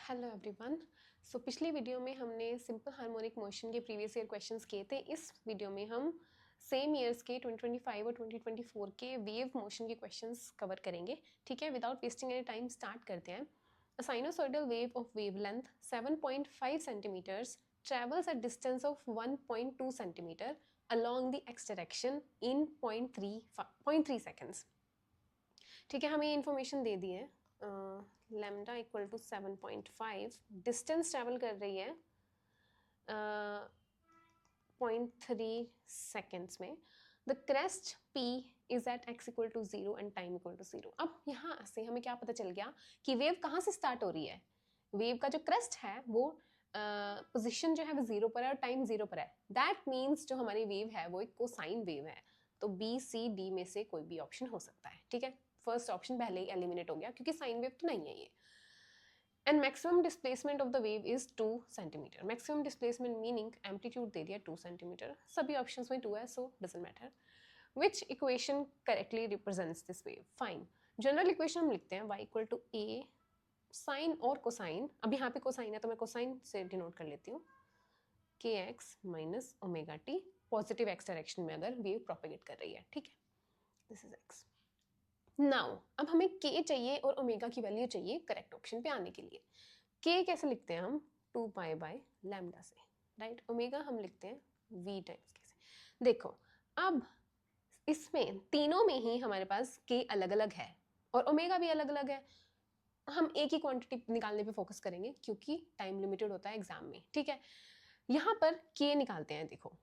Hello everyone. सो पिछली video में हमने सिंपल हार्मोनिक मोशन के प्रीवियस ईयर क्वेश्चंस किए थे। इस वीडियो में हम सेम ईयर्स के 2025 और 2024 के वेव मोशन के क्वेश्चंस कवर करेंगे। ठीक है, without wasting any time start करते हैं। A sinusoidal wave of wavelength 7.5 centimetres travels a distance of 1.2 centimetre along the x direction in 0.3 seconds। ठीक है, हमें ये इन्फॉर्मेशन दे दी है। Lambda equal to 7.5, distance travel कर रही है 0.3 सेकेंड्स में। The crest P is at x equal to 0 and time equal to 0। अब यहाँ से हमें क्या पता चल गया कि वेव कहाँ से स्टार्ट हो रही है। वेव का जो क्रेस्ट है वो पोजिशन जो है वो 0 पर है और टाइम 0 पर है। दैट मीन्स जो हमारी वेव है वो एक कोसाइन वेव है। तो B, C, D में से कोई भी ऑप्शन हो सकता है। ठीक है, फर्स्ट ऑप्शन पहले ही एलिमिनेट हो गया क्योंकि साइन वेव तो नहीं है ये। And maximum displacement of the wave is 2 centimetre. Maximum displacement meaning amplitude दे दिया 2 सेंटीमीटर। सभी ऑप्शंस में 2 है, so doesn't matter. Which equation correctly represents this wave? Fine, general equation हम लिखते हैं y equal to a sine और cosine. अब यहाँ पे कोसाइन है तो मैं कोसाइन से डिनोट कर लेती हूँ, kx minus omega T, positive x direction में अगर वेव प्रोपेगेट कर रही है। ठीक है, दिस इज x। नाउ अब हमें k चाहिए और ओमेगा की वैल्यू चाहिए करेक्ट ऑप्शन पे आने के लिए। k कैसे लिखते हैं हम? 2 पाई बाय लैम्डा से, राइट। ओमेगा हम लिखते हैं v टाइम्स k से। देखो अब इसमें तीनों में ही हमारे पास k अलग अलग है और ओमेगा भी अलग अलग है। हम एक ही क्वांटिटी निकालने पे फोकस करेंगे क्योंकि टाइम लिमिटेड होता है एग्जाम में। ठीक है, यहाँ पर k निकालते हैं। देखो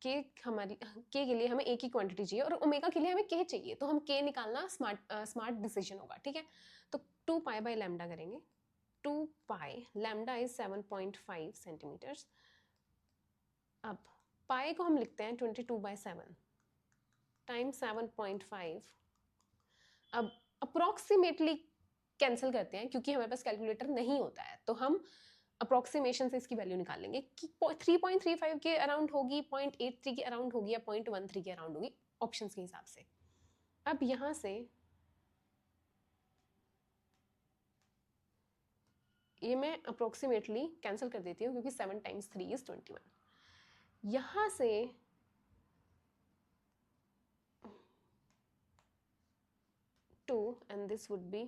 के हमारी के लिए हमें एक ही क्वांटिटी चाहिए और ओमेगा के लिए हमें के चाहिए, तो हम के निकालना स्मार्ट डिसीजन होगा। ठीक है, तो 2 पाई बाय लैम्डा करेंगे। 2 पाई लैम्डा इज 7.5 सेंटीमीटर्स। अब पाई को हम लिखते हैं 22/7 टाइम 7.5। अब अप्रोक्सीमेटली कैंसिल करते हैं क्योंकि हमारे पास कैलकुलेटर नहीं होता है, तो हम अप्रोक्सीमेशन से इसकी वैल्यू निकाल लेंगे कि 3.35 के अराउंड होगी, 0.83 के अराउंड होगी या 0.13 के अराउंड होगी, ऑप्शंस के हिसाब से। अब यहां से ये मैं अप्रोक्सीमेटली कैंसिल कर देती हूँ क्योंकि 7 टाइम्स 3 इज 21। यहां से 2 and this would be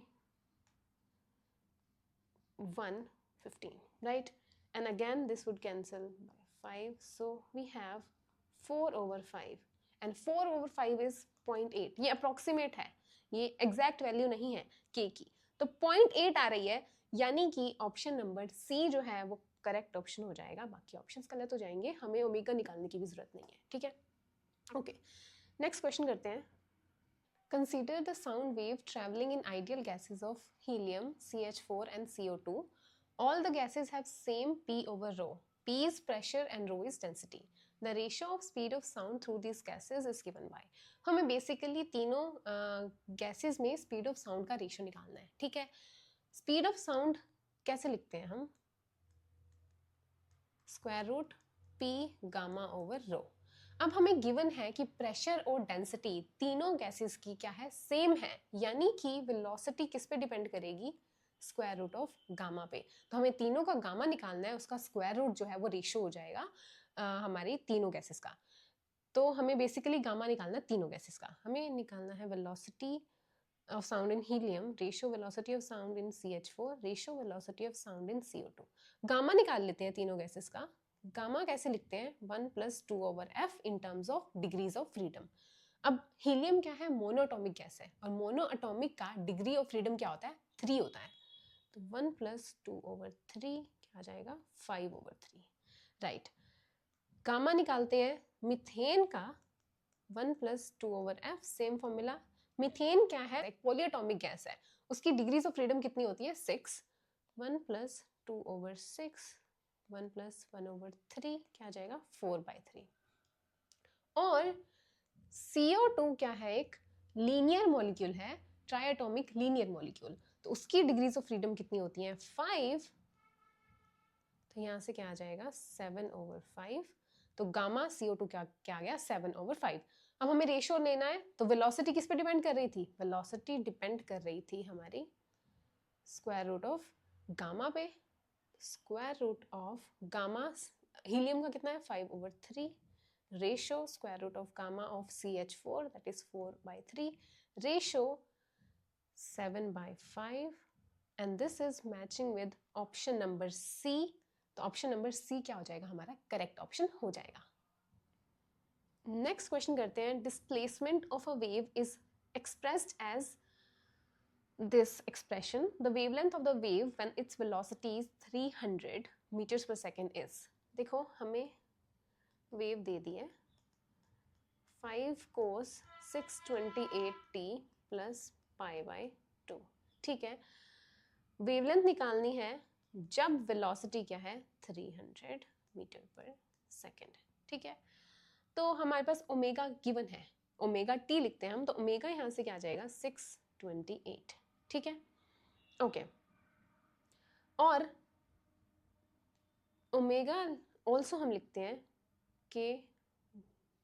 115, right? And again this would cancel by 5, so we have 4/5 and 4/5 is 0.8। ये अप्रोक्सीमेट है, ये एग्जैक्ट वैल्यू नहीं है k की, तो 0.8 आ रही है, यानी कि ऑप्शन नंबर C जो है वो करेक्ट ऑप्शन हो जाएगा। बाकी ऑप्शंस गलत हो जाएंगे, हमें ओमेगा निकालने की भी जरूरत नहीं है। ठीक है, ओके, नेक्स्ट क्वेश्चन करते हैं। Consider the sound wave traveling in ideal gases of helium, CH4 and CO2. All the gases have same P over rho. P is pressure and rho is density. The ratio of speed of sound through these gases is given by। हमें basically तीनों gases में speed of sound का ratio निकालना है। ठीक है, speed of sound कैसे लिखते हैं हम? Square root P gamma over rho. अब हमें गिवन है कि प्रेशर और डेंसिटी तीनों गैसेस की क्या है? सेम है, यानी कि वेलोसिटी किस पे डिपेंड करेगी? स्क्वायर रूट ऑफ गामा पे। तो हमें तीनों का गामा निकालना है, उसका स्क्वायर रूट जो है वो रेशियो हो जाएगा हमारी तीनों गैसेस का। तो हमें बेसिकली गामा निकालना है तीनों गैसेस का। हमें निकालना है velocity of sound in helium, ratio velocity of sound in CH4, ratio velocity of sound in CO2। Gamma निकाल लेते हैं तीनों गैसेस का। गामा कैसे लिखते हैं? 1 + 2/f in terms of degrees of freedom। अब हीलियम क्या है? मोनोएटॉमिक गैस है और मोनोएटॉमिक का डिग्री ऑफ फ्रीडम क्या होता है? 3 होता है। तो 1 + 2/3 क्या आ जाएगा? 5/3, राइट। गामा निकालते हैं मीथेन का 1 + 2/f, सेम फॉर्मूला। मीथेन क्या है? एक पॉलीएटॉमिक गैस है, उसकी डिग्रीज ऑफ फ्रीडम कितनी होती है? 6। 1 + 2/6, 1 + 1/3 क्या आ जाएगा? 4/3। और CO2 क्या है? एक लीनियर मॉलिक्यूल है, ट्राइएटॉमिक लीनियर मॉलिक्यूल, तो उसकी डिग्रीज ऑफ फ्रीडम कितनी होती है? 5। तो यहां से क्या आ जाएगा? 7/5। तो गामा CO2 क्या क्या आ गया? 7/5। अब हमें रेशियो लेना है, तो वेलोसिटी किस पे डिपेंड कर रही थी? वेलोसिटी डिपेंड कर रही थी हमारी स्क्वायर रूट ऑफ गामा पे square root of gamma, helium का कितना है 5/3, ratio square root of gamma of CH4 that is 4/3, ratio 7/5, and this is matching with option number C. तो ऑप्शन नंबर C क्या हो जाएगा हमारा करेक्ट ऑप्शन हो जाएगा. नेक्स्ट क्वेश्चन करते हैं. Displacement of a wave is expressed as this expression. The wavelength of the wave when its velocity is 300 meters per second is. देखो हमें वेव दे दी है 5 cos 628t प्लस π/2. ठीक है, वेवलेंथ निकालनी है जब वेलोसिटी क्या है 300 मीटर पर सेकेंड. ठीक है, तो हमारे पास ओमेगा गिवन है, ओमेगा टी लिखते हैं हम, तो ओमेगा यहाँ से क्या आ जाएगा 628. ठीक है, ओके. और ओमेगा ऑल्सो हम लिखते हैं के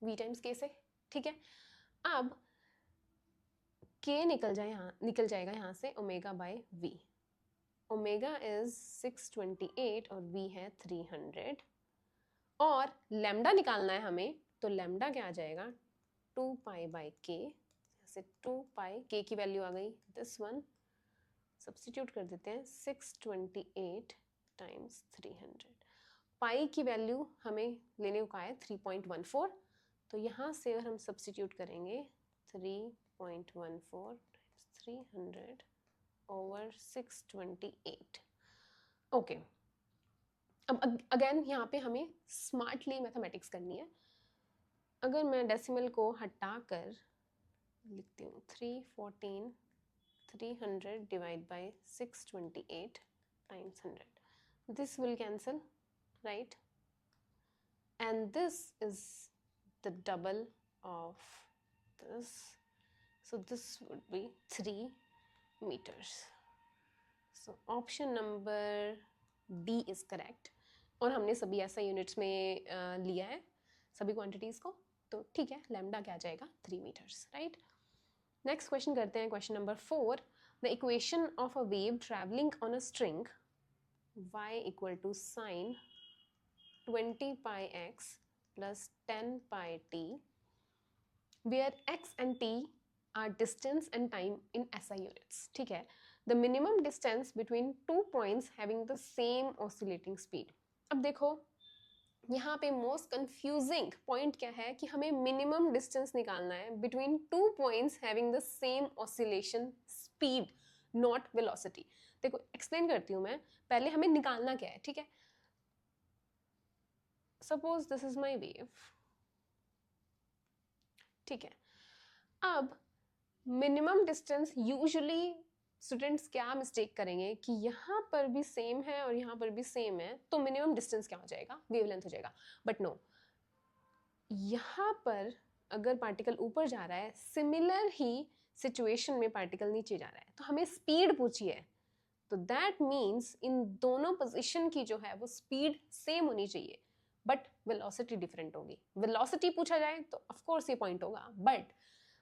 वी टाइम्स के से. ठीक है, अब के निकल जाएगा यहाँ से omega by v. Omega is 628 और वी है 300, और लैम्डा निकालना है हमें, तो लैम्डा क्या आ जाएगा 2π/k. से 2π, की वैल्यू आ गई दिस वन, सब्स्टिट्यूट कर देते हैं 628 टाइम्स 300. पाई की वैल्यू हमें लेने को कहा है 3.14, तो यहाँ से अगर हम सब्स्टिट्यूट करेंगे 3.14 टाइम्स 300 ओवर 628. ओके, अब अगेन यहाँ पे हमें स्मार्टली मैथमेटिक्स करनी है. अगर मैं डेसिमल को हटाकर लिखती हूँ 300 divide by 628 times 100, this will cancel, right? And this is the double of this, so this would be 3 meters. So option number D is correct. और हमने सभी ऐसा यूनिट्स में लिया है सभी क्वांटिटीज को, तो ठीक है, लैम्डा क्या आ जाएगा 3 मीटर्स, राइट. नेक्स्ट क्वेश्चन करते हैं, question number 4. The equation of a wave travelling on a string y equal to sine 20πx plus 10πt, where x and t are distance and time in SI units. ठीक है, the minimum distance between two points having the same oscillating speed. अब देखो यहाँ पे most confusing point क्या है कि हमें मिनिमम डिस्टेंस निकालना है between two points having the same oscillation speed, not velocity. देखो एक्सप्लेन करती हूँ मैं, पहले हमें निकालना क्या है. ठीक है, suppose this is my wave. ठीक है, अब मिनिमम डिस्टेंस यूजुअली स्टूडेंट्स क्या मिस्टेक करेंगे कि यहाँ पर भी सेम है और यहाँ पर भी सेम है, तो मिनिमम डिस्टेंस क्या हो जाएगा वेवलेंथ हो जाएगा. बट नो, यहाँ पर अगर पार्टिकल ऊपर जा रहा है, सिमिलर ही सिचुएशन में पार्टिकल नीचे जा रहा है, तो हमें स्पीड पूछी है, तो दैट मीन्स इन दोनों पोजिशन की जो है वो स्पीड सेम होनी चाहिए, बट वेलोसिटी डिफरेंट होगी. वेलोसिटी पूछा जाए तो ऑफकोर्स ये पॉइंट होगा, बट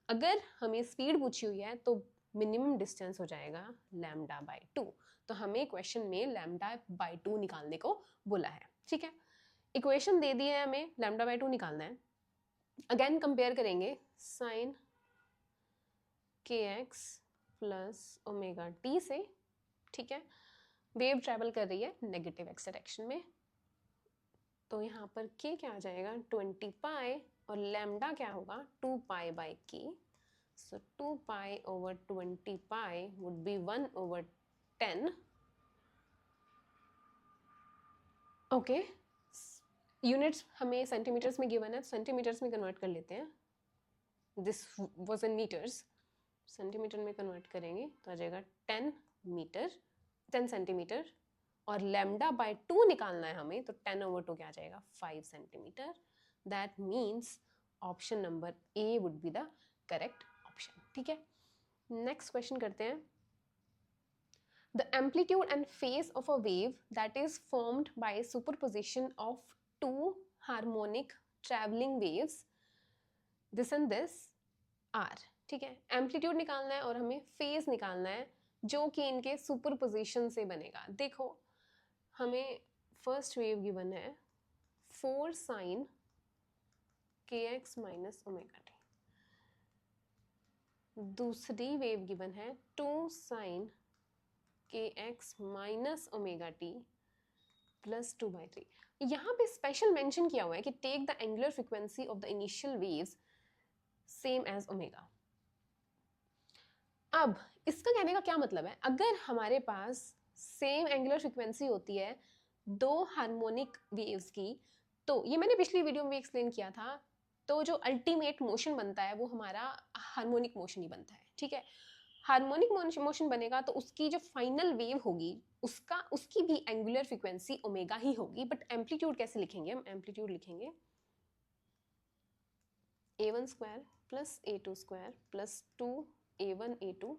अगर हमें स्पीड पूछी हुई है तो मिनिमम डिस्टेंस हो जाएगा λ/2. तो हमें क्वेश्चन में λ/2 निकालने को बोला है. ठीक है, इक्वेशन दे दी है, हमें λ/2 निकालना है. अगेन कंपेयर करेंगे sine kx plus omega t से. ठीक है, वेव ट्रैवल कर रही है नेगेटिव एक्स डायरेक्शन में, तो यहाँ पर k क्या आ जाएगा 20π और लैम्डा क्या होगा 2π/k. So 2π over 20π would be 1/10. Okay, units हमें सेंटीमीटर्स में गिवन है, सेंटीमीटर्स में कन्वर्ट कर लेते हैं. This was in metres, centimetre में कन्वर्ट करेंगे तो आ जाएगा 10 मीटर 10 सेंटीमीटर, और λ/2 निकालना है हमें, तो 10/2 क्या आ जाएगा 5 centimetre. That means option number A would be the correct option. ठीक है, नेक्स्ट क्वेश्चन करते हैं. The amplitude and phase of a wave that is formed by superposition of two harmonic travelling waves this and this are. ठीक है, amplitude निकालना है और हमें फेज निकालना है. जो कि इनके सुपरपोजिशन से बनेगा। देखो हमें फर्स्ट वेव गिवन है 4 sin kx minus omega t, दूसरी वेव गिवन है 2 sin kx minus omega t plus 2/3। यहाँ पे स्पेशल मेंशन किया हुआ है कि take the angular frequency of the initial waves same as omega. अब इसका कहने का क्या मतलब है, अगर हमारे पास सेम एंगुलर फ्रीक्वेंसी होती है दो हार्मोनिक वेव्स की, तो ये मैंने पिछली वीडियो में भी एक्सप्लेन किया था, तो जो अल्टीमेट मोशन बनता है वो हमारा हार्मोनिक मोशन ही बनता है, ठीक है। हार्मोनिक मोशन बनेगा तो उसकी जो फाइनल वेव होगी उसकी भी एंगुलर फ्रीक्वेंसी ओमेगा ही होगी, बट एम्पलीट्यूड कैसे लिखेंगे, हम एम्पलीट्यूड लिखेंगे a1 square plus a2 square plus 2a1 a2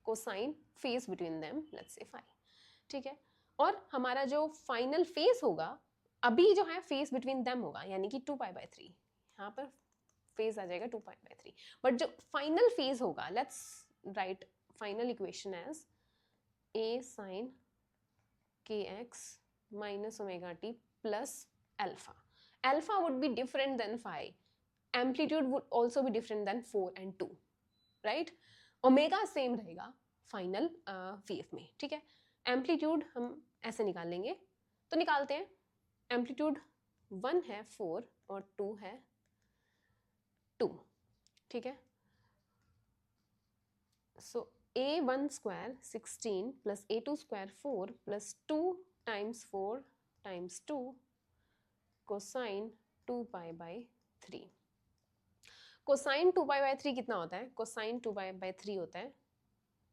cosine phase between them let's say phi, ठीक है। और हमारा जो फाइनल फेस होगा, अभी जो है फेस बिटवीन देम होगा, यानी कि 2π/3, यहाँ पर फेस आ जाएगा 2π/3, बट जो फाइनल फेस होगा, let's write final equation as a sin kx minus omega t plus alpha. Alpha would be different than phi. Amplitude would also be different than 4 and 2, right? Omega same रहेगा final wave में, ठीक है। Amplitude हम ऐसे निकाल लेंगे, तो निकालते हैं। एम्पलीट्यूड 1 है 4 और 2 है 2, ठीक है। So a1 square 16 plus a2 square 4 plus 2 times 4 times 2 cosine 2π/3। Cosine 2π/3 कितना होता है, कोसाइन 2π/3 होता है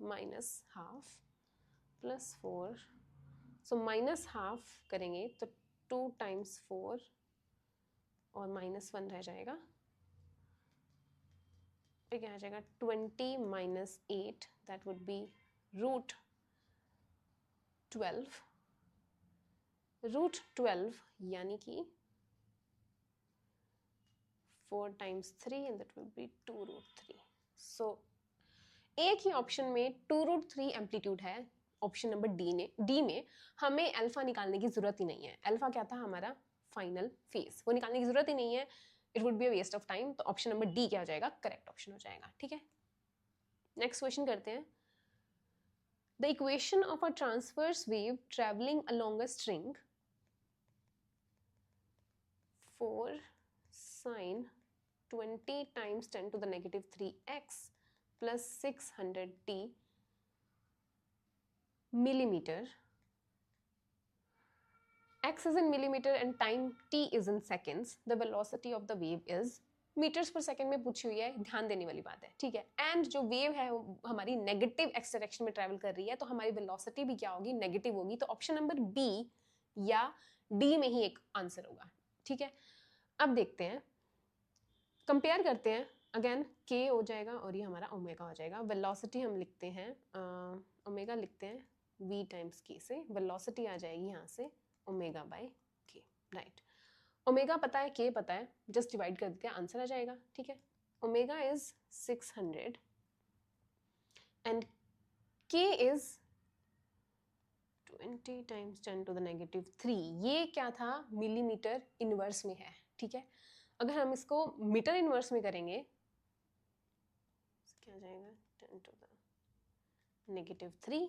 minus half plus 4, so minus half करेंगे तो 2 टाइम्स 4 और माइनस 1 रह जाएगा, फिर क्या आ जाएगा 20 माइनस 8, दैट वुड बी √12, √12 यानी कि 4 times 3 and that will be 2√3। so एक ही ऑप्शन में 2√3 एम्पलीट्यूड है, ऑप्शन नंबर डी में हमें अल्फा निकालने की जरूरत ही नहीं है। अल्फा क्या था, हमारा फाइनल फेस, वो निकालने की जरूरत ही नहीं है, it would be a waste of time. तो ऑप्शन नंबर डी क्या हो जाएगा, करेक्ट ऑप्शन हो जाएगा, ठीक है। नेक्स्ट क्वेश्चन करते हैं। The equation of a transverse wave travelling along a string 4 sin 20 times 10 to the negative 3x plus 600t millimeter, x is in millimeter and time t is in seconds, the velocity of the wave is metres पर second में पूछी हुई है, ध्यान देने वाली बात है, ठीक है। एंड जो वेव है हमारी नेगेटिव एक्स डायरेक्शन में ट्रैवल कर रही है, तो हमारी वेलोसिटी भी क्या होगी, नेगेटिव होगी। तो ऑप्शन नंबर बी या डी में ही एक आंसर होगा, ठीक है। अब देखते हैं, कंपेयर करते हैं, अगेन के हो जाएगा और ये हमारा ओमेगा हो जाएगा। वेलोसिटी हम लिखते हैं, ओमेगा लिखते हैं v टाइम्स के से, वेलोसिटी आ जाएगी यहाँ से ओमेगा बाय के, राइट। ओमेगा पता है, के पता है, जस्ट डिवाइड कर देते हैं, आंसर आ जाएगा, ठीक है। Omega is 600 and k is 20 times 10 to the negative 3। ये क्या था, मिलीमीटर इनवर्स में है, ठीक है। अगर हम इसको मीटर इनवर्स में करेंगे, क्या जाएगा 10 टू द नेगेटिव 3,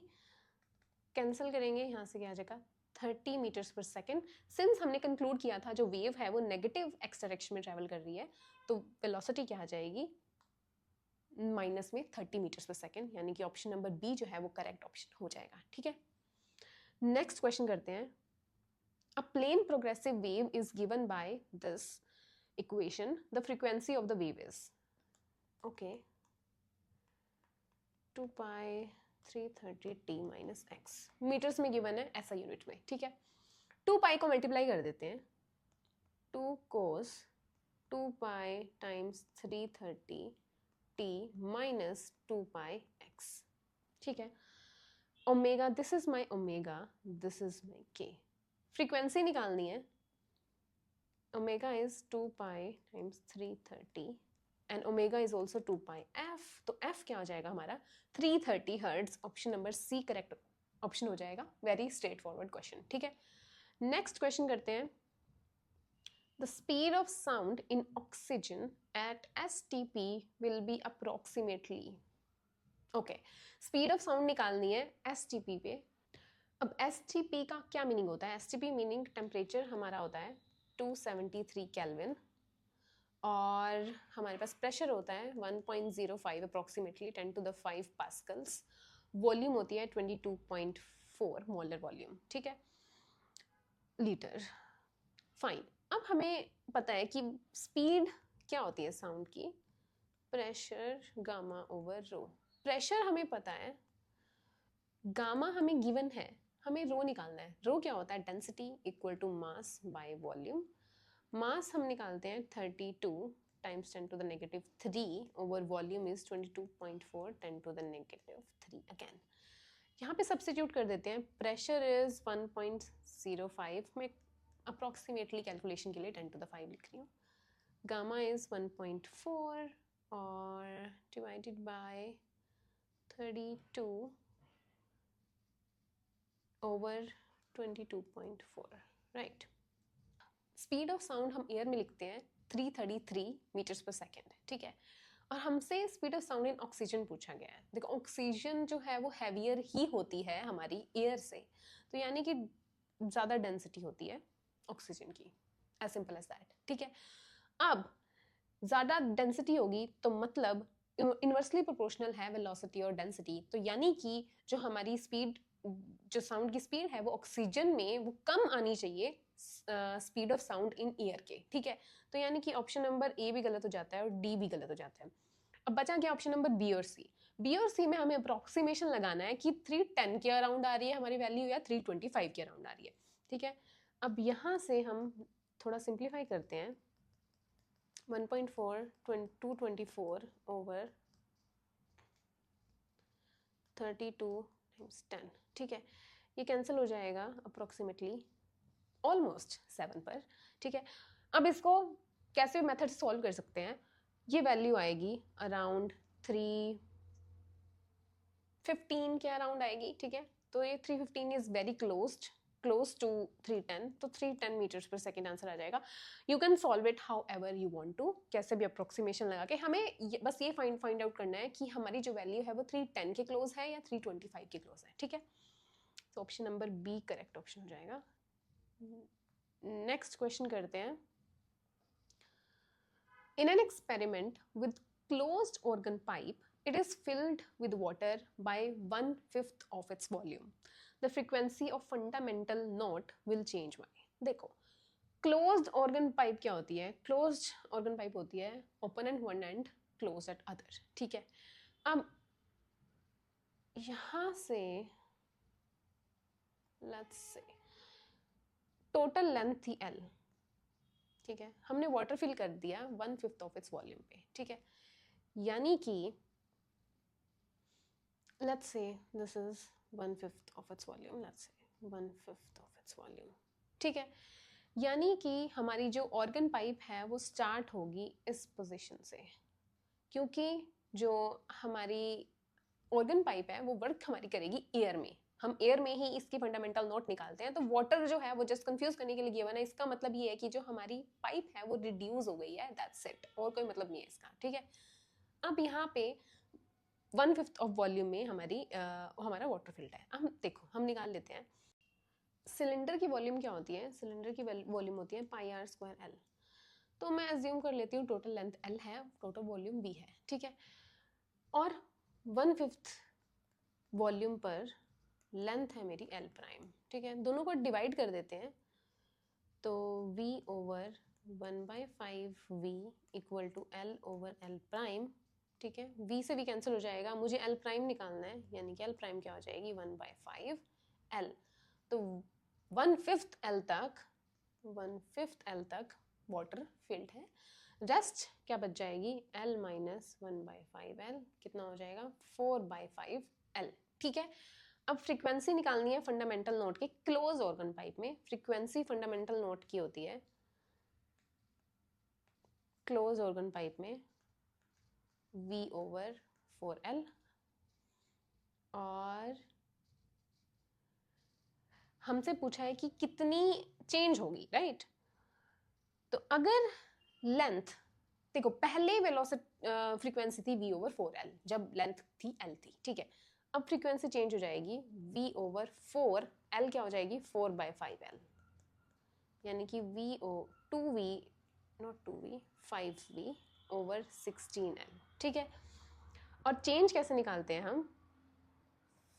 कैंसिल करेंगे, यहाँ से क्या आ जाएगा 30 मीटर्स पर सेकेंड। सिंस हमने कंक्लूड किया था जो वेव है वो नेगेटिव एक्स डायरेक्शन में ट्रैवल कर रही है, तो वेलोसिटी क्या आ जाएगी, माइनस में 30 मीटर्स पर सेकेंड, यानी कि ऑप्शन नंबर बी जो है वो करेक्ट ऑप्शन हो जाएगा, ठीक है। नेक्स्ट क्वेश्चन करते हैं। A plane progressive wave is given by this equation, the frequency of the wave is, okay, 2π330t minus x, metres में गिवन है, ऐसा यूनिट में, ठीक है। 2π को मल्टीप्लाई कर देते हैं, 2 cos 2π times 330t minus 2πx, ठीक है। Omega, this is my omega, this is my k, frequency निकालनी है। Omega is 2π times 330 and omega is also 2 pi f, तो एफ क्या हो जाएगा हमारा 330 hertz. Option number C correct option हो जाएगा। वेरी स्ट्रेट फॉरवर्ड क्वेश्चन, ठीक है। नेक्स्ट क्वेश्चन करते हैं। The speed of sound in oxygen at STP will be approximately, okay, speed of sound निकालनी है STP पे। अब STP का क्या मीनिंग होता है? STP मीनिंग टेम्परेचर हमारा होता है 273 केल्विन, और हमारे पास प्रेशर होता है 1.05 अप्रोक्सीमेटली 10⁵ पास्कल्स, वॉल्यूम होती है 22.4 मोलर वॉल्यूम, ठीक है, लीटर। फाइन। अब हमें पता है कि स्पीड क्या होती है साउंड की, प्रेशर गामा ओवर रो। प्रेशर हमें पता है, गामा हमें गिवन है, हमें रो निकालना है। रो क्या होता है? Density equal to mass by volume. Mass हम निकालते हैं 32 times 10⁻³ over volume is 22.4 10⁻³ again. यहाँ पे सब्स्टिट्यूट कर देते हैं। प्रेशर इज 1.05, मैं अप्रॉक्सीमेटली कैलकुलेशन के लिए 10⁵ लिख रही हूँ। गामा इज 1.4 और divided by 32 over 22.4, right. Speed of sound हम एयर में लिखते हैं 333 मीटर्स पर सेकेंड, ठीक है। और हमसे speed of sound in oxygen पूछा गया है। देखो ऑक्सीजन जो है वो हैवियर ही होती है हमारी एयर से, तो यानी कि ज़्यादा डेंसिटी होती है ऑक्सीजन की, एज सिंपल एज दैट, ठीक है। अब ज़्यादा डेंसिटी होगी तो मतलब इन्वर्सली प्रोपोर्शनल है वेलोसिटी और डेंसिटी, तो यानी कि जो हमारी स्पीड, जो साउंड की स्पीड है वो ऑक्सीजन में वो कम आनी चाहिए speed of sound in air के, ठीक है। तो यानी कि ऑप्शन नंबर ए भी गलत हो जाता है और डी भी गलत हो जाता है। अब बचा क्या? ऑप्शन नंबर बी और सी। बी और सी में हमें अप्रोक्सीमेशन लगाना है कि 310 के अराउंड आ रही है हमारी वैल्यू या 325 के अराउंड आ रही है, ठीक है। अब यहाँ से हम थोड़ा सिंप्लीफाई करते हैं। 1.4 224 ओवर 32 टाइम्स 10, ठीक है। ये कैंसिल हो जाएगा अप्रोक्सीमेटली ऑलमोस्ट 7 पर, ठीक है। अब इसको कैसे मेथड से सॉल्व कर सकते हैं? ये वैल्यू आएगी अराउंड 315 के अराउंड आएगी, ठीक है। तो ये 315 इज वेरी क्लोज टू 310, तो 310 मीटर्स पर सेकेंड आंसर आ जाएगा। You can solve it however you want to, कैसे भी अप्रोक्सीमेशन लगा के। हमें बस ये फाइंड आउट करना है कि हमारी जो वैल्यू है वो 310 के क्लोज है या 325 के क्लोज है, ठीक है। तो option number B correct option हो जाएगा। नेक्स्ट क्वेश्चन करते हैं। In an experiment with closed organ pipe, it is filled with water by 1/5 of its volume. The frequency of fundamental note will change by. देखो closed organ pipe क्या होती है? Closed organ pipe होती है open at one end, closed at other, ठीक है। अब यहाँ से let's say total length थी L, ठीक है। हमने वाटर फिल कर दिया 1/5 ऑफ इट्स वॉल्यूम पे, ठीक है। यानी कि let's say this is 1/5 of its volume, let's say 1/5 of its volume, ठीक है। यानी कि हमारी जो ऑर्गन पाइप है वो स्टार्ट होगी इस पोजीशन से, क्योंकि जो हमारी ऑर्गन पाइप है वो वर्क हमारी करेगी एयर में। हम एयर में ही इसकी फंडामेंटल नोट निकालते हैं, तो वाटर जो है वो जस्ट कंफ्यूज करने के लिए गिवन है। इसका मतलब ये है कि जो हमारी पाइप है वो रिड्यूस हो गई है, दैट्स इट, और कोई मतलब नहीं है इसका, ठीक है। अब यहाँ पे 1/5 ऑफ वॉल्यूम में हमारा वाटर फिल्ड है। हम देखो हम निकाल लेते हैं। सिलेंडर की वॉल्यूम क्या होती है? सिलेंडर की वॉल्यूम होती है πr² L। तो मैं अज्यूम कर लेती हूँ टोटल लेंथ L है, टोटल वॉल्यूम V है, ठीक है। और 1/5 वॉल्यूम पर लेंथ है मेरी L प्राइम, ठीक है। दोनों को डिवाइड कर देते हैं, तो V over 1/5 V equal to L over L prime, ठीक है। V से भी कैंसिल हो जाएगा, मुझे L प्राइम निकालना है, यानी कि L प्राइम क्या हो जाएगी 1/5 L। तो 1/5 L तक वाटर फिल्ड है। रेस्ट क्या बच जाएगी? L माइनस 1/5 L, कितना हो जाएगा 4/5 L, ठीक है। अब फ्रीक्वेंसी निकालनी है फंडामेंटल नोट के क्लोज ऑर्गन पाइप में। फ्रीक्वेंसी फंडामेंटल नोट की होती है क्लोज ऑर्गन पाइप में v/4l, और हमसे पूछा है कि कितनी चेंज होगी, राइट? तो अगर लेंथ, देखो पहले वेलोसिटी फ्रीक्वेंसी थी v/4l जब लेंथ थी l थी, ठीक है। अब फ्रीक्वेंसी चेंज हो जाएगी, v/4 l क्या हो जाएगी 4/5l, यानी कि 5v/16l, ठीक है। और चेंज कैसे निकालते हैं हम,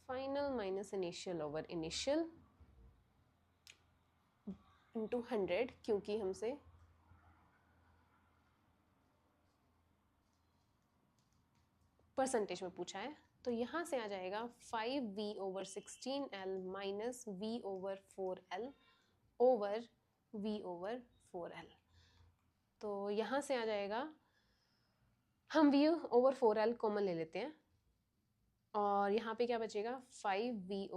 final minus initial over initial into 100, क्योंकि हमसे परसेंटेज में पूछा है। तो यहाँ से आ जाएगा 5v/16l minus v/4l over v/4l। तो यहाँ से आ जाएगा, हम v/4l कॉमन ले लेते हैं, और यहाँ पे क्या बचेगा 5v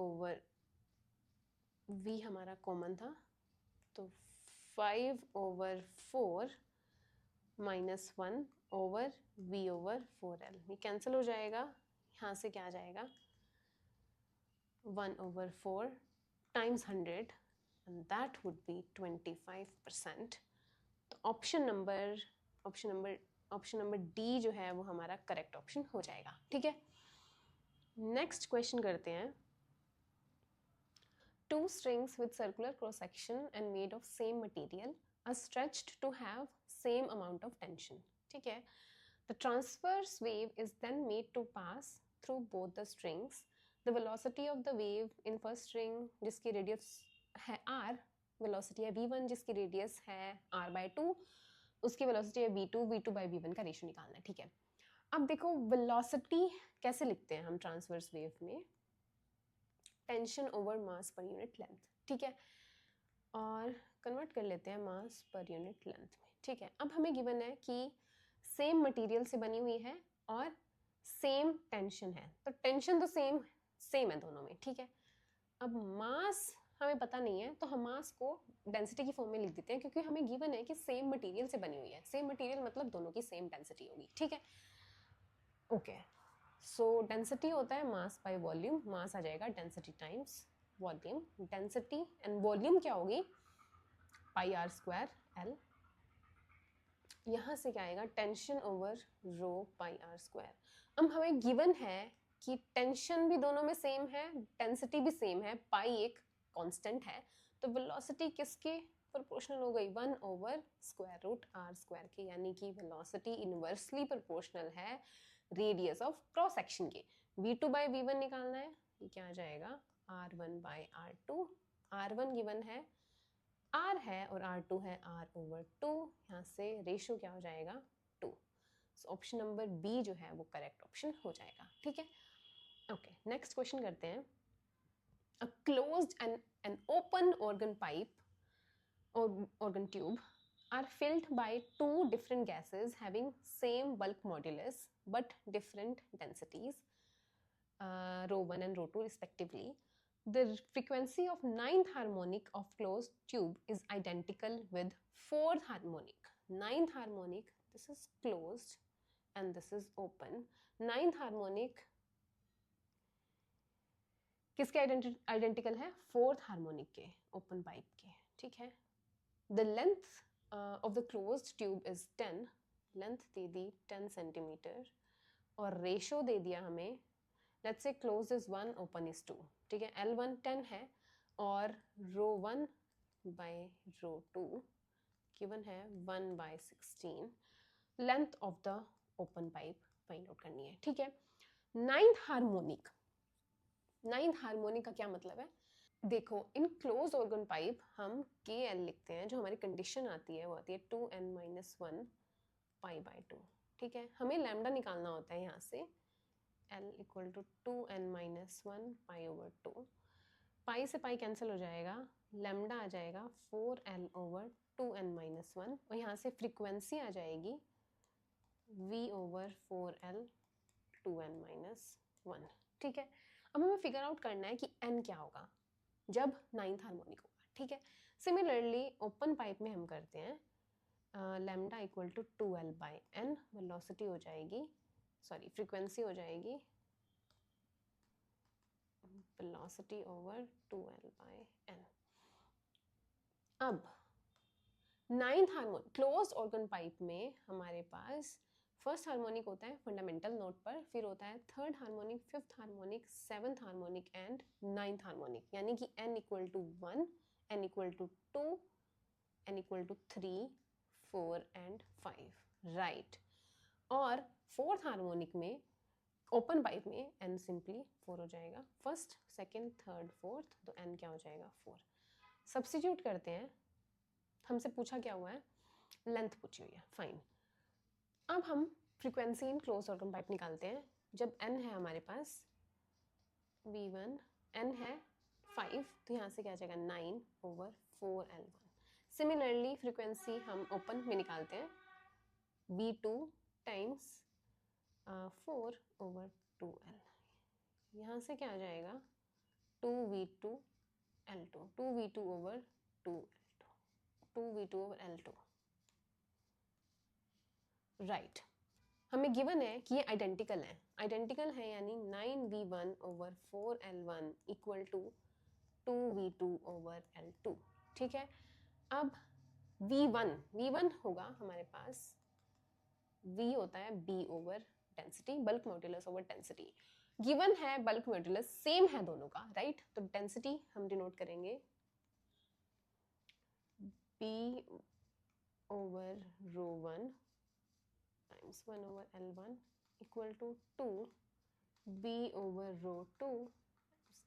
हमारा कॉमन था, तो 5/4 माइनस 1 ओवर v/4l, ये कैंसिल हो जाएगा। यहाँ से क्या आ जाएगा 1/4 times 100, and that would be 25%। तो ऑप्शन नंबर डी जो है वो हमारा करेक्ट ऑप्शन हो जाएगा, ठीक है। नेक्स्ट क्वेश्चन करते हैं। Two strings with circular cross section and made of same material are stretched to have same amount of tension, ठीक है। The transverse wave is then made to pass through both the strings. The velocity of the wave in first string जिसकी radius है r, velocity है v1 जिसकी radius है r/2, उसकी velocity है v2, v2/v1 का रेशियो निकालना है, ठीक है। अब देखो velocity कैसे लिखते हैं हम ट्रांसवर्स वेव में, tension over mass per unit length, ठीक है। और कन्वर्ट कर लेते हैं मास पर यूनिट लेंथ में, ठीक है। अब हमें गिवन है कि सेम मटेरियल से बनी हुई है और सेम टेंशन है, तो टेंशन तो सेम है दोनों में, ठीक है। अब मास हमें पता नहीं है, तो हम मास को डेंसिटी की फॉर्म में लिख देते हैं, क्योंकि हमें गिवन है कि सेम मटेरियल से बनी हुई है। सेम मटेरियल मतलब दोनों की सेम डेंसिटी होगी, ठीक है। ओके, सो डेंसिटी होता है मास बाय वॉल्यूम, मास आ जाएगा density times volume, density and volume क्या होगी πr²L। यहाँ से क्या आएगा टेंशन ओवर रो πr²। अब हमें गिवन है कि टेंशन भी दोनों में सेम है, डेंसिटी भी सेम है, पाई एक कांस्टेंट है, तो वेलोसिटी किसके प्रोपोर्शनल हो गई 1/√r² के, यानी कि वेलोसिटी इनवर्सली प्रोपोर्शनल है रेडियस ऑफ क्रॉस सेक्शन के। v2/v1 निकालना है, ये क्या आ जाएगा r1/r2, r1 गिवन है r है और r2 है r/2, यहाँ से रेशियो क्या हो जाएगा 2। सो ऑप्शन नंबर बी जो है वो करेक्ट ऑप्शन हो जाएगा, ठीक है। ओके, नेक्स्ट क्वेश्चन करते हैं। A closed end open organ pipe or organ tube are filled by two different gases having same bulk modulus but different densities, ρ1 and ρ2 respectively. The frequency of ninth harmonic of closed tube is identical with fourth harmonic. Ninth harmonic, this is closed and this is open. Ninth harmonic किसके identical है fourth harmonic के, open pipe के, ठीक है। The length of the closed tube is 10, length दे दी 10 centimetre, और ratio दे दिया हमें, let's say close is 1 open is 2, ठीक है। L1 10 है और ρ1 बाय ρ2 गिवन है 1/16, length of the open pipe find out करनी है, ठीक है। नाइन्थ हार्मोनिक का क्या मतलब है, देखो इन क्लोज ऑर्गन पाइप हम KL लिखते हैं, जो हमारी कंडीशन आती है वो आती है 2n-1 π/2, ठीक है। हमें लैम्डा निकालना होता है, यहाँ से L = 2n-1 π/2, पाई से पाई कैंसिल हो जाएगा, लैम्डा आ जाएगा 4l/2n-1, और यहाँ से फ्रीक्वेंसी आ जाएगी v/4l 2n-1, ठीक है। अब हमें फिगर आउट करना है कि n क्या होगा जब नाइन्थ हार्मोनिक होगा, ठीक है। सिमिलरली ओपन पाइप में हम करते हैं लैम्डा = 2l/n, वेलोसिटी हो जाएगी सॉरी फ्रीक्वेंसी हो जाएगी वेलोसिटी ओवर 2L/n। अब ninth harmonic closed organ pipe में हमारे पास फर्स्ट हार्मोनिक होता है फंडामेंटल नोट पर, फिर होता है third harmonic, fifth harmonic, seventh harmonic and ninth harmonic, यानी कि n equal to 1, n equal to 2, n equal to 3, 4 and 5, right. और फोर्थ हार्मोनिक में ओपन पाइप में n सिंपली 4 हो जाएगा, फर्स्ट सेकंड थर्ड फोर्थ, तो n क्या हो जाएगा 4। सब्स्टिट्यूट करते हैं, हमसे पूछा क्या हुआ है, लेंथ पूछी हुई है, फाइन। अब हम frequency in close organ pipe निकालते हैं। जब n है हमारे पास v1, n है 5, तो यहाँ से क्या आ जाएगा 9/4L1। सिमिलरली फ्रीक्वेंसी हम ओपन में निकालते हैं, v2 टाइम्स 4/2L, यहाँ से क्या आ जाएगा 2v2L2, 2v2/2L2, 2v2/L2, राइट। हमें गिवन है कि ये आइडेंटिकल है यानी 9v1/4L1 इक्वल टू 2v2/L2, ठीक है। अब v1 होगा हमारे पास, v होता है b over density, bulk modulus over density. Given है बल्क मॉड्यूलस सेम है दोनों का, राइट। तो डेंसिटी हम डिनोट करेंगे b over ρ1 times 1/L1 equal to 2 b over ρ2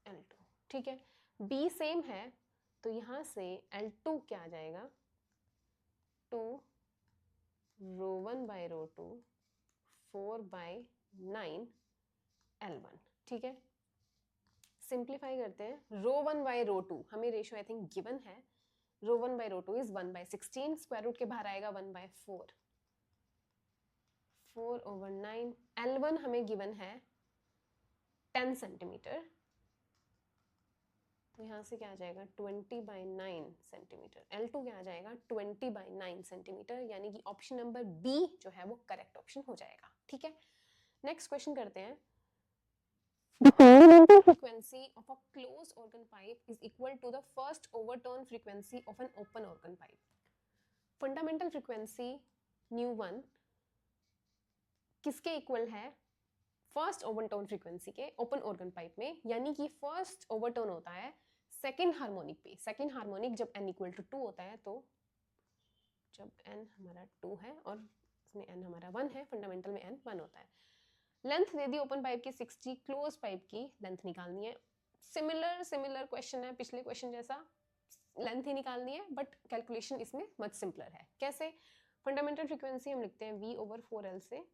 L2, ठीक है। b सेम है तो यहाँ से L2 क्या आ जाएगा 2 ρ1/ρ2 4/9 L1, ठीक है। सिंप्लीफाई करते हैं, ρ1/ρ2 हमें रेशियो आई थिंक गिवन है, ρ1/ρ2 इज 1/16, स्क्वायर रूट के बाहर आएगा 1/4, 4/9। L1 हमें गिवन है 10 सेंटीमीटर, तो यहाँ से क्या आ जाएगा 20/9 सेंटीमीटर। L2 क्या आ जाएगा 20/9 सेंटीमीटर, यानी कि ऑप्शन नंबर बी जो है वो करेक्ट ऑप्शन हो जाएगा, ठीक है। नेक्स्ट क्वेश्चन करते हैं। The fundamental frequency of a closed organ pipe is equal to the first overtone frequency of an open organ pipe. Fundamental frequency ν1 किसके इक्वल है, फर्स्ट ओवरटोन फ्रीक्वेंसी के ओपन ऑर्गन पाइप में, यानी कि first overtone होता है second harmonic पे। Second harmonic जब n इक्वल टू 2 होता है, तो जब n हमारा 2 है और इसमें n हमारा 1 है, फंडामेंटल में n 1 होता है। लेंथ दे दी ओपन पाइप की 60, क्लोज पाइप की लेंथ निकालनी है। सिमिलर क्वेश्चन है पिछले क्वेश्चन जैसा, लेंथ ही निकालनी है, बट कैलकुलेशन इसमें मच सिंपलर है। कैसे, फंडामेंटल फ्रीक्वेंसी हम लिखते हैं v/4L से,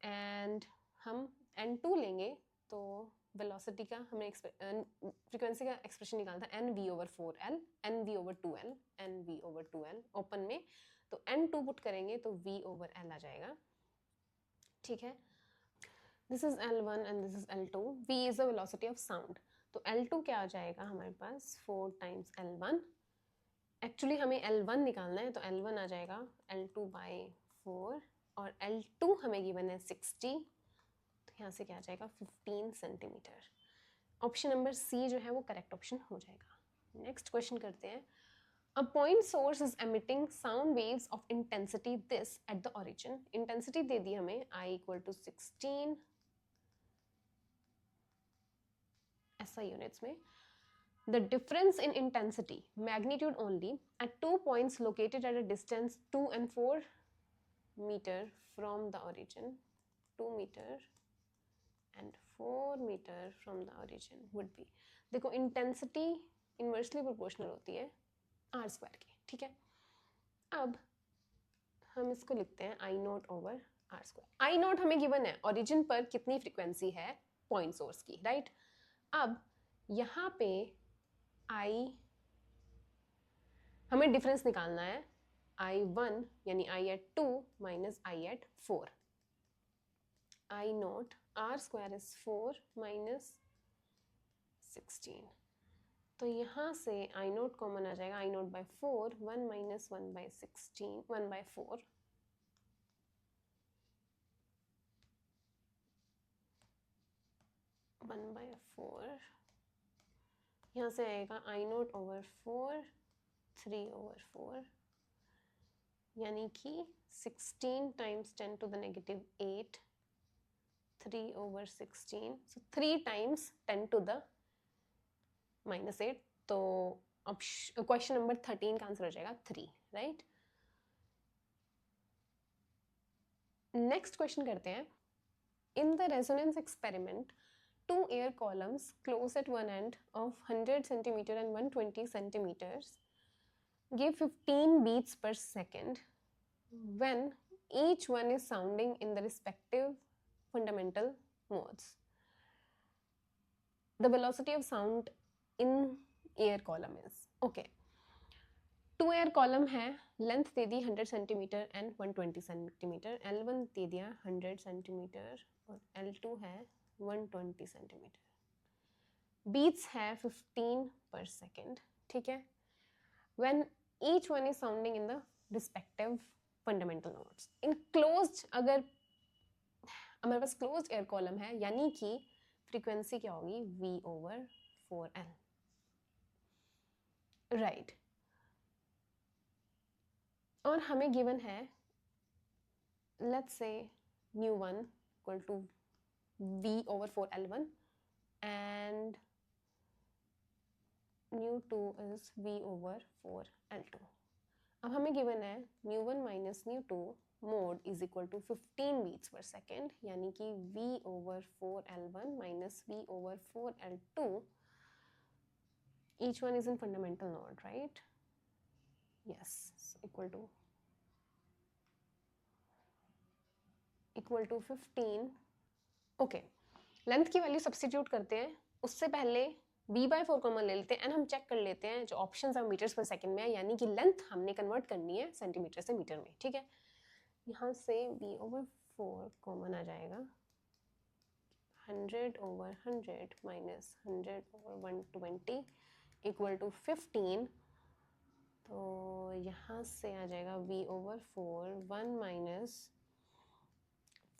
एंड हम n2 लेंगे तो वेलोसिटी का हमें फ्रीक्वेंसी का एक्सप्रेशन निकालना था nv/4L, nv/2L, nv/2L ओपन में, तो n2 पुट करेंगे तो v/L आ जाएगा, ठीक है। This is L1 and this is L2। v is the velocity of sound, तो L2 क्या आ जाएगा हमारे पास 4 टाइम्स L1। एक्चुअली हमें L1 निकालना है, तो L1 आ जाएगा L2/4 और L2 हमें गिवन है 60, तो यहाँ से क्या आ जाएगा 15 सेंटीमीटर। ऑप्शन नंबर सी जो है वो करेक्ट ऑप्शन हो जाएगा। नेक्स्ट क्वेश्चन करते हैं। A point source is emitting sound waves of intensity this at the origin. Intensity दे दी हमें I equal to 16 SI units में। The difference in intensity, magnitude only, at 2 points located at a distance 2 and 4 meter from the origin, 2 meter and 4 meter from the origin would be, देखो intensity inversely proportional होती है r square की, ठीक है। अब हम इसको लिखते हैं I note over r square. I note हमें गिवन है ओरिजिन पर कितनी फ्रीक्वेंसी है पॉइंट सोर्स की, राइट। अब यहाँ पे I हमें डिफरेंस निकालना है, I1 यानी I at 2 minus I at 4। I note r square is 4 minus 16, तो यहाँ से I नोट कॉमन आ जाएगा, I नोट by 4, 1 minus 1/16, 1/4, 1/4, यहाँ से आएगा I0/4, 3/4, यानी कि 16 times 10 to the negative 8, 3/16, so 3 times 10 to the -8, तो क्वेश्चन नंबर 13 का आंसर हो जाएगा 3, राइट। नेक्स्ट क्वेश्चन करते हैं। In the resonance experiment, 2 air columns close at one end of 100 centimeter and 120 centimeters give 15 beats per second when each one is sounding in the respective fundamental modes. The velocity of sound in air column is, okay, 2 air column है, length दे दी 100 centimetre and 120 centimetre, L1 दे दिया 100 centimetre और L2 है 120 centimetre, beats है 15 पर second, ठीक है। When each one is sounding in the respective fundamental notes in closed, अगर हमारे पास क्लोज्ड एयर कॉलम है यानी कि फ्रीक्वेंसी क्या होगी V/4L, राइट। और हमें गिवन है, let's say μ1 equal to V/4L1 and μ2 is V/4L2। अब हमें गिवन है μ1 minus μ2 mod is equal to 15 beats per second, यानी कि V/4L1 minus V/4L2, each one is in fundamental node, right? Yes, equal to 15। Okay, length की value substitute करते हैं, उससे पहले V/4 कॉमन ले लेते हैं एंड हम चेक कर लेते हैं जो ऑप्शंस है मीटर्स पर सेकंड में है, यानी कि लेंथ हमने कन्वर्ट करनी है सेंटीमीटर से मीटर में, ठीक है। यहाँ से V/4 कॉमन आ जाएगा, 100/100 माइनस 100/120 इक्वल टू 15, तो यहाँ से आ जाएगा V/4 1 minus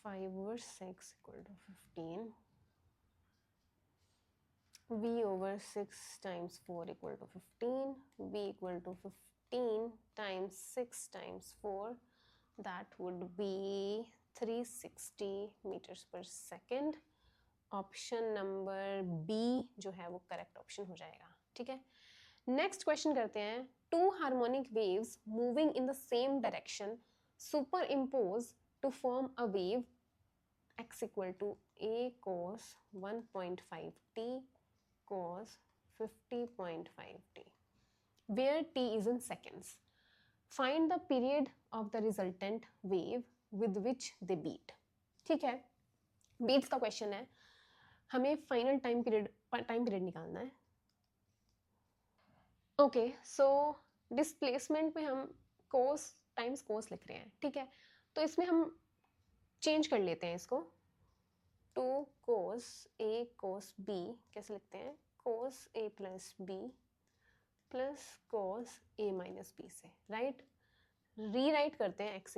5/6 equal to 15, V/6 times 4 equal to 15, V equal to 15 times 6 times 4, that would be 360 meters per second। Option number B जो है वो करेक्ट ऑप्शन हो जाएगा, ठीक है। नेक्स्ट क्वेश्चन करते हैं। 2 harmonic waves moving in the same direction superimpose to form a wave x equal to a cos 1.5t cos 50.5t, where t is in seconds. Find the period of the resultant wave with which they beat। ठीक है, beats का question है, हमें final time period निकालना है। Okay, so displacement में हम कोस times कोस लिख रहे हैं, ठीक है। तो इसमें हम चेंज कर लेते हैं इसको, 2 cos a cos b कैसे लिखते हैं, cos a plus b plus cos a minus b से, राइट। रीराइट करते हैं x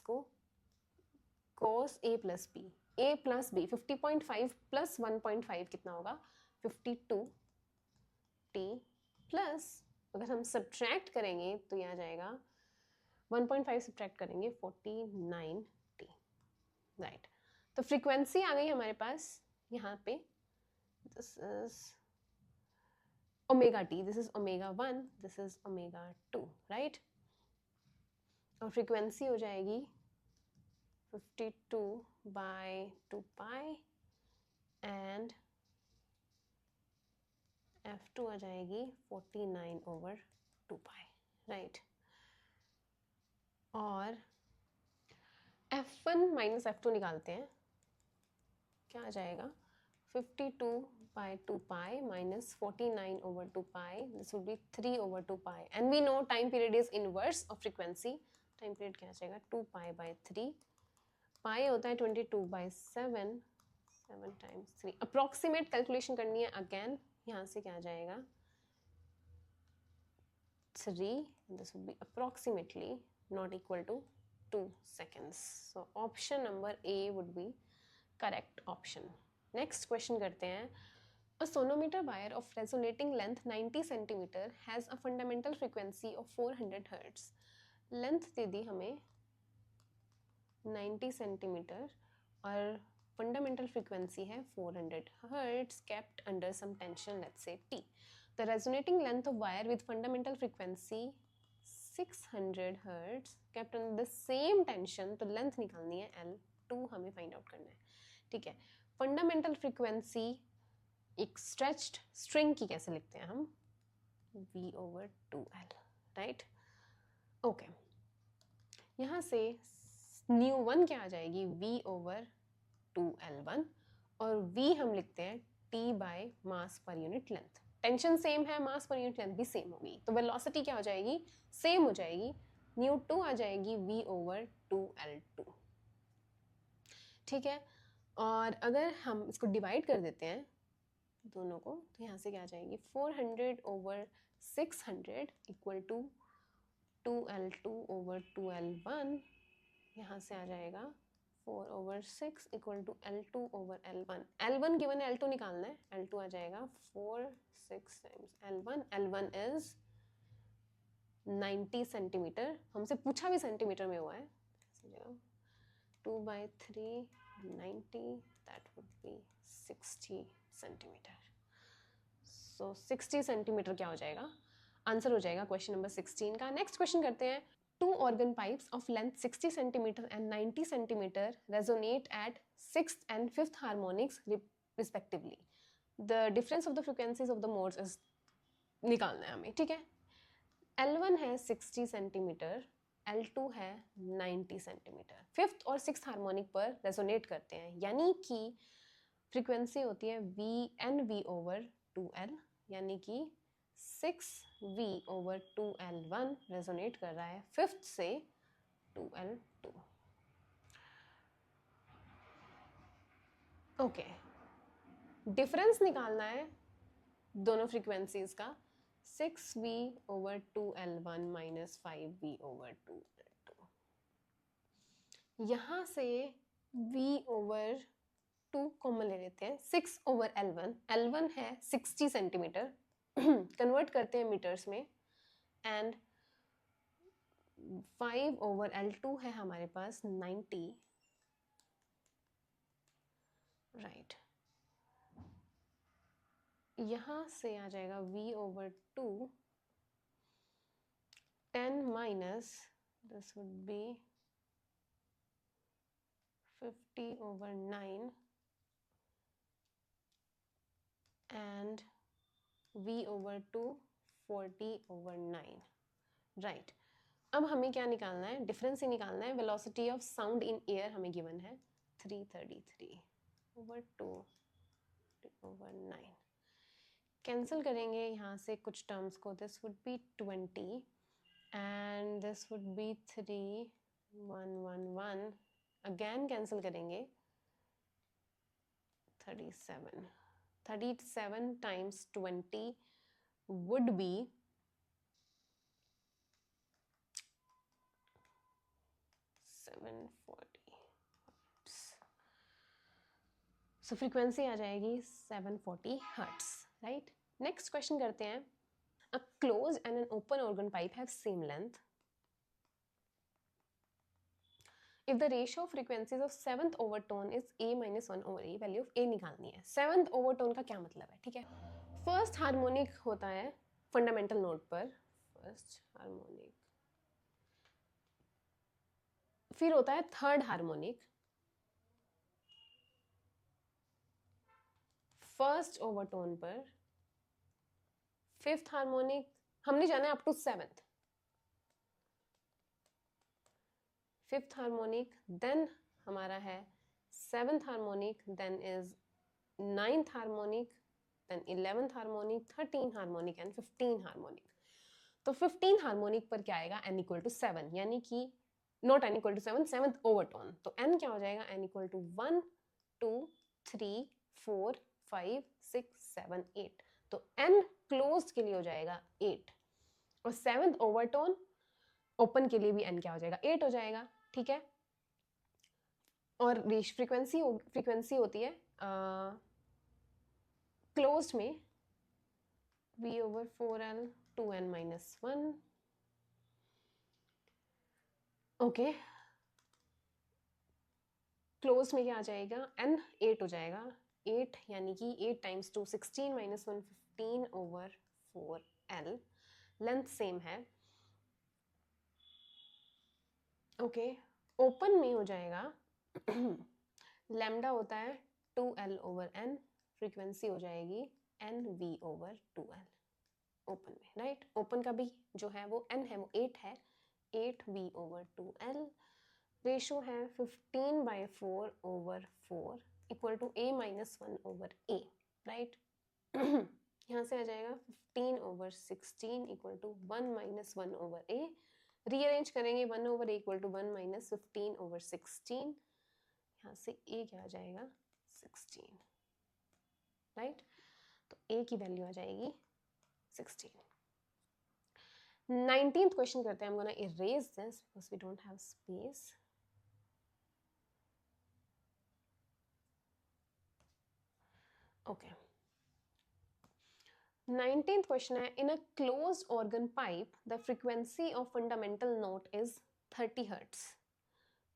को cos a plus b, a plus b 50.5 plus 1.5 कितना होगा 52 t, प्लस अगर हम सब्ट्रैक्ट करेंगे तो यहाँ जाएगा 1.5 सब्ट्रैक्ट करेंगे 49 t, राइट। तो फ्रीक्वेंसी आ गई हमारे पास यहाँ पे, this is omega T, this is omega 1, this is omega 2, right. और फ्रीक्वेंसी हो जाएगी 52/2 पाई एंड F2 आ जाएगी 49/2 पाई, राइट। और F1 माइनस F2 निकालते हैं, क्या आ जाएगा 52/2 पाई minus 49/2 pi, this would be 3/2 pi, and we know time period is inverse of frequency, time period क्या आ जाएगा 2 pi/3, pi होता है 22/7, 7 times 3, approximate कैलकुलेशन करनी है, अगेन यहाँ से क्या आ जाएगा 3, this would be approximately not equal to 2 seconds, so option number A would be correct option। Next question करते हैं. A sonometer wire of resonating length 90 centimeter has a fundamental frequency of 400 hertz. Length दे दी हमें 90 centimetre और fundamental frequency है 400 hertz kept under some tension, let's say T. The resonating length of wire with fundamental frequency 600 hertz kept under the same tension, तो length निकालनी है L2 हमें find out करना है. ठीक है, फंडामेंटल फ्रीक्वेंसी एक स्ट्रेच्ड स्ट्रिंग की कैसे लिखते हैं हम, V/2L, राइट. ओके, यहाँ से ν1 क्या आ जाएगी, V/2L1, और V हम लिखते हैं T by mass per unit length. Tension same है, मास पर यूनिट लेंथ भी सेम होगी, तो वेलोसिटी क्या हो जाएगी, सेम हो जाएगी. ν2 आ जाएगी V/2L2. ठीक है, और अगर हम इसको डिवाइड कर देते हैं दोनों को, तो यहाँ से क्या आ जाएगी, 400/600 इक्वल टू 2L2/2L1. यहाँ से आ जाएगा 4/6 equal to L2/L1. L1 given है, L2 निकालना है. L2 आ जाएगा 4 6 times L1. L1 is 90 centimetre. हमसे पूछा भी सेंटीमीटर में हुआ है. 2/3 90, that would be 60 centimetre. So 60 centimetre क्या हो जाएगा, आंसर हो जाएगा क्वेश्चन नंबर 16 का. नेक्स्ट क्वेश्चन करते हैं. 2 organ pipes of length 60 centimeter and 90 centimeter resonate at 6th and 5th harmonics respectively. The difference of the frequencies of the modes is निकालना है हमें. ठीक है, L1 है 60 सेंटीमीटर, L2 है 90 सेंटीमीटर. 5th और 6th हार्मोनिक पर रेजोनेट करते हैं, यानी कि फ्रीक्वेंसी होती है VNV/2L, यानी कि 6V/2L1 रेजोनेट कर रहा है 5th से 2L2. ओके, डिफरेंस निकालना है दोनों फ्रीक्वेंसीज का. 6V/2L1 minus 5V/2L2. यहाँ से V/2 कॉमन ले लेते हैं. 6/L1, L1 है 60 सेंटीमीटर, कन्वर्ट करते हैं मीटर्स में, एंड 5/L2 है हमारे पास 90, राइट. यहाँ से आ जाएगा V/2 10 minus this would be 50/9 and V/2 40/9, right. अब हमें क्या निकालना है, डिफरेंस ही निकालना है. Velocity of sound in air हमें गिवन है 333/2/9. कैंसिल करेंगे यहाँ से कुछ टर्म्स को. This would be 20 and this would be 3 1 1 1. Again cancel करेंगे 37 times 20 would be 740. So frequency आ जाएगी 740 हर्ट्स, राइट. नेक्स्ट क्वेश्चन करते हैं. A close and N open organ pipe have same length. If the ratio of frequencies of 7th overtone is A minus 1/A, value of A निकालनी है. 7th overtone का क्या मतलब है, ठीक है. फर्स्ट हार्मोनिक होता है फंडामेंटल नोट पर, फर्स्ट हार्मोनिक. फिर होता है थर्ड हार्मोनिक, फर्स्ट ओवरटोन पर. फिफ्थ हार्मोनिक हमने जाना है up to 7th. Fifth harmonic, then हमारा है 7th harmonic, then is 9th harmonic, then 11th harmonic, 13th harmonic and 15th harmonic. तो 15th हार्मोनिक पर क्या आएगा, n इक्वल टू 7, यानी कि not n equal to 7, 7th overtone. तो n क्या हो जाएगा, n इक्वल टू 1 2 3 4 5 6 7 8. तो n क्लोज्ड के लिए हो जाएगा 8, और 7th ओवरटोन ओपन के लिए भी n क्या हो जाएगा, 8 हो जाएगा. ठीक है, और फ्रीक्वेंसी होती है क्लोज्ड में v/4l 2n-1, ओके। क्लोज में क्या आ जाएगा, n 8 हो जाएगा, 8 यानी कि 8 टाइम्स 2 16 - 1 15/4l, लेंथ सेम है, ओके। ओपन में हो जाएगा लैम्डा होता है 2l/n, फ्रीक्वेंसी हो जाएगी nv/2l ओपन में, राइट। ओपन का भी जो है वो n है वो 8 है, 8v/2l, रेशो है 15/4/4 इक्वल टू a-1/a, राइट। यहाँ से आ जाएगा 15/16 इक्वल टू 1-1/a, रीअरेंज करेंगे 1/a इक्वल टू 1 - 15/16, यहाँ से a क्या आ जाएगा 16, राइट। तो a की वैल्यू आ जाएगी 16। 19th क्वेश्चन करते हैं, I'm gonna erase this because we don't have space. Okay. 19th question है, in a closed organ pipe the frequency of fundamental note is 30 Hz.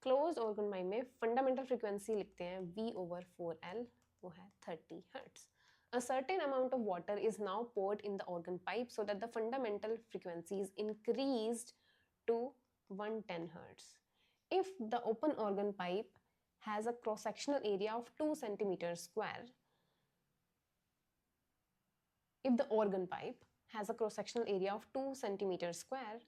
Closed organ pipe में fundamental frequency लिखते हैं v/4l, वो है 30 Hz. A certain amount of water is now poured in the organ pipe so that the fundamental frequency is increased to 110 Hz. If the open organ pipe has a cross-sectional area of 2 centimeters square, if the organ pipe has a cross-sectional area of 2 centimeters square,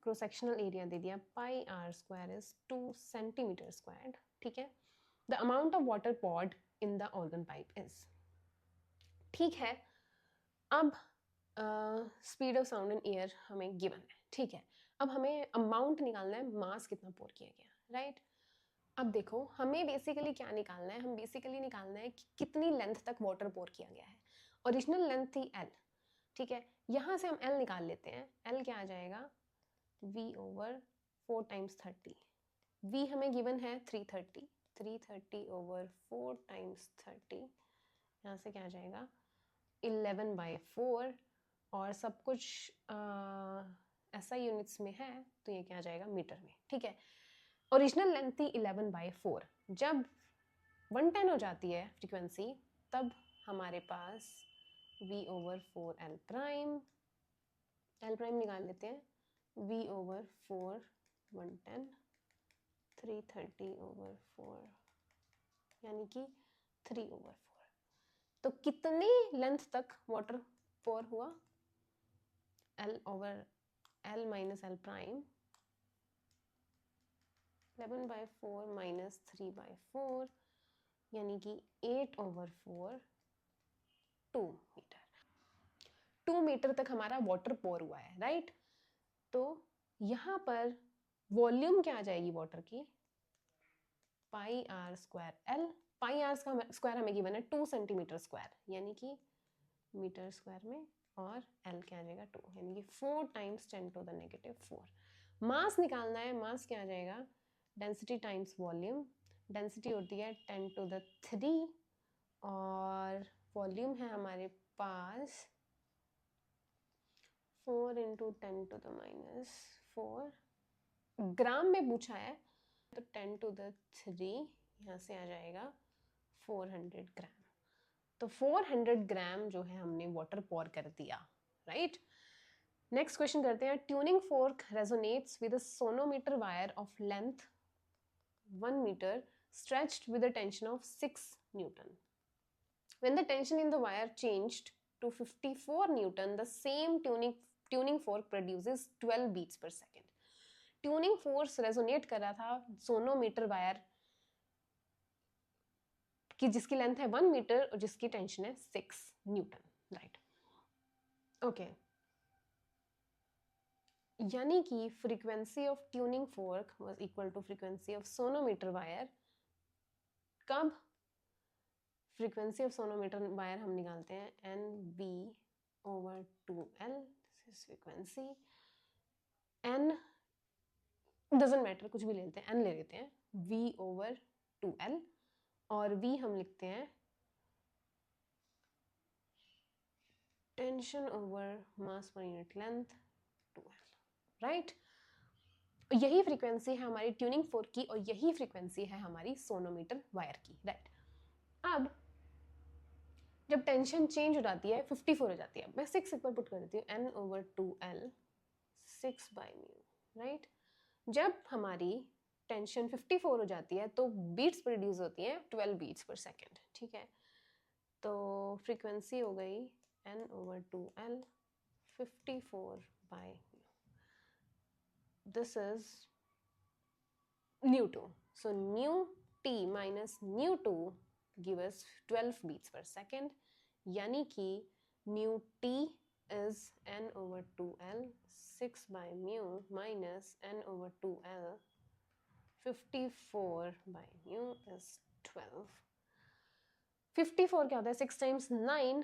cross-sectional area दे दिया pi r square is 2 centimeters squared, ठीक है। The amount of water poured in the organ pipe is, ठीक है। अब speed of sound in air हमें given है, ठीक है। अब हमें अमाउंट निकालना है, मास कितना पोर किया गया, राइट। अब देखो हमें बेसिकली क्या निकालना है, हम बेसिकली निकालना है कि कितनी लेंथ तक वाटर पोर किया गया है। ओरिजिनल लेंथ थी L, ठीक है। यहाँ से हम L निकाल लेते हैं, L क्या आ जाएगा v/4 × 30, v हमें गिवन है 330, 330/4 × 30, यहाँ से क्या आ जाएगा 11/4, और सब कुछ SI यूनिट्स में है तो ये क्या आ जाएगा मीटर में, ठीक है। ओरिजिनल लेंथ थी 11/4, जब 110 हो जाती है फ्रीक्वेंसी तब हमारे पास v/4l प्राइम, l प्राइम निकाल लेते हैं, v/4 110 330/4 यानी कि 3/4। तो कितनी लेंथ तक वाटर पोर हुआ, l/l - l प्राइम 11/4 - 3/4 यानी कि 8/4 2 मीटर, 2 मीटर तक हमारा वाटर पोर हुआ है, राइट। तो यहाँ पर वॉल्यूम क्या आ जाएगी वाटर की, pi r square l, pi r square हमें गिवन है 2 सेंटीमीटर स्क्वायर यानी कि मीटर स्क्वायर में, और एल क्या आ जाएगा 2 यानी कि 4 × 10⁻⁴। मास निकालना है, मास क्या आ जाएगा डेंसिटी टाइम्स वॉल्यूम, डेंसिटी होती है 10⁻³ और वॉल्यूम है हमारे पास 4 × 10⁻⁴, ग्राम में पूछा है तो 10⁻³ यहाँ से आ जाएगा 400 ग्राम। तो 400 ग्राम जो है हमने वाटर पोर कर दिया, राइट। नेक्स्ट क्वेश्चन करते हैं, tuning fork resonates with a sonometer wire of length 1 metre stretched with a tension of 6 Newton. When the tension in the wire changed to 54 Newton, the same tuning fork produces 12 beats per second. Tuning force resonate कर रहा था sonometer wire की जिसकी length है 1 metre और जिसकी tension है 6 Newton, right. Okay, यानी कि frequency of tuning fork was equal to frequency of sonometer wire. कब फ्रीक्वेंसी ऑफ सोनोमीटर वायर हम निकालते हैं NV/2L, this is frequency, N doesn't matter, कुछ भी ले लेते हैं, N ले लेते हैं, V/2L, और V हम लिखते हैं tension over mass per unit length 2L, right. यही फ्रीक्वेंसी है हमारी ट्यूनिंग फोर्क की और यही फ्रीक्वेंसी है हमारी सोनोमीटर वायर की, राइट। अब जब टेंशन चेंज हो जाती है 54 हो जाती है, मैं 6 एक बार पुट कर देती हूँ, n/2L 6/μ, राइट। जब हमारी टेंशन 54 हो जाती है तो बीट्स प्रोड्यूस होती हैं 12 बीट्स पर सेकेंड, ठीक है। तो फ्रीक्वेंसी हो गई n/2L 54/μ, this is ν2, so ν_t minus ν2 give us 12 beats per second, यानी कि ν_t is n/2L 6/μ minus n/2L 54/μ is 12. 54 क्या होता है 6 times 9,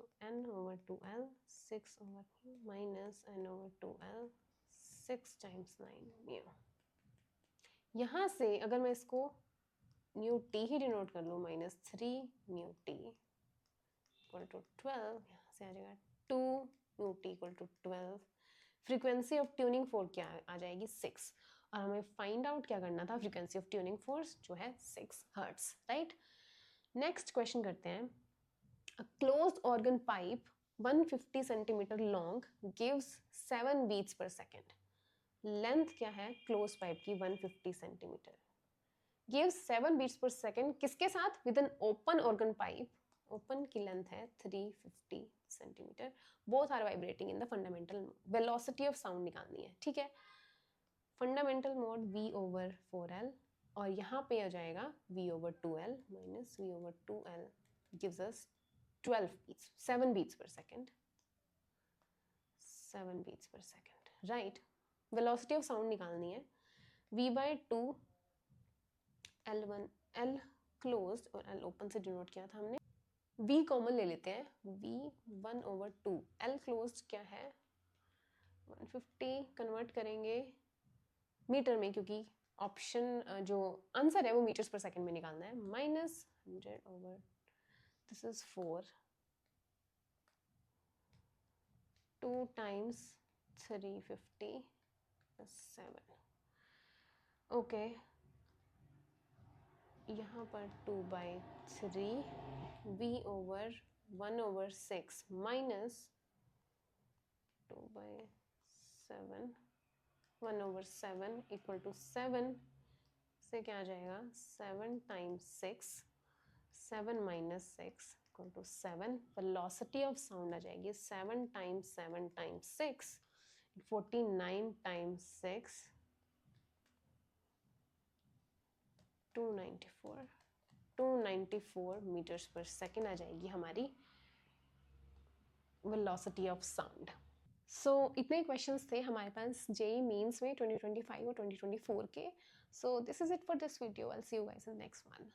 तो n/2L 6/μ minus n/2L 6 times 9 μ। यहाँ से अगर मैं इसको ν_t ही डिनोट कर लूँ -3 ν_t इक्वल टू 12, यहाँ से आ जाएगा 2 ν_t equal to 12। Frequency of tuning force क्या आ जाएगी 6, और हमें फाइंड आउट क्या करना था, फ्रीक्वेंसी ऑफ ट्यूनिंग फोर्स जो है 6 हर्ट्ज, राइट। नेक्स्ट क्वेश्चन करते हैं। A closed organ pipe 150 centimetre long gives 7 beats per second. Length क्या है क्लोज पाइप की 150 centimetre, gives 7 beats per second, किसके साथ, with an open organ pipe. Open की लेंथ है 350 centimetre, both are vibrating in the fundamental. Velocity of sound निकालनी है, ठीक है। फंडामेंटल मोड V/4L, और यहाँ पे आ जाएगा V/2L minus V/2L gives us 12 beats, 7 beats per second, 7 beats per second, right। Velocity of sound निकालनी है, V/2 L1 L क्लोज्ड और L ओपन से डिनोट किया था हमने, V कॉमन ले लेते हैं, V1/2 L क्लोज्ड क्या है 150, कन्वर्ट करेंगे मीटर में क्योंकि ऑप्शन जो आंसर है वो मीटर्स पर सेकंड में निकालना है, -100 दिस इज 4, 2 times 350 7, ओके। यहाँ पर 2/3 V/1/6 माइनस 2/7 1/7 इक्वल टू 7 से क्या आ जाएगा 7 times 6, 7 minus 6 equal to 7। Velocity of sound आ जाएगी 7 times 7 times 6 49 times 6 294 मीटर्स पर सेकेंड आ जाएगी हमारी वेलोसिटी ऑफ साउंड। सो इतने क्वेश्चंस थे हमारे पास जेईई मेंस में 2025 और 2024 के। So this is it for this video, I will see you guys in next one.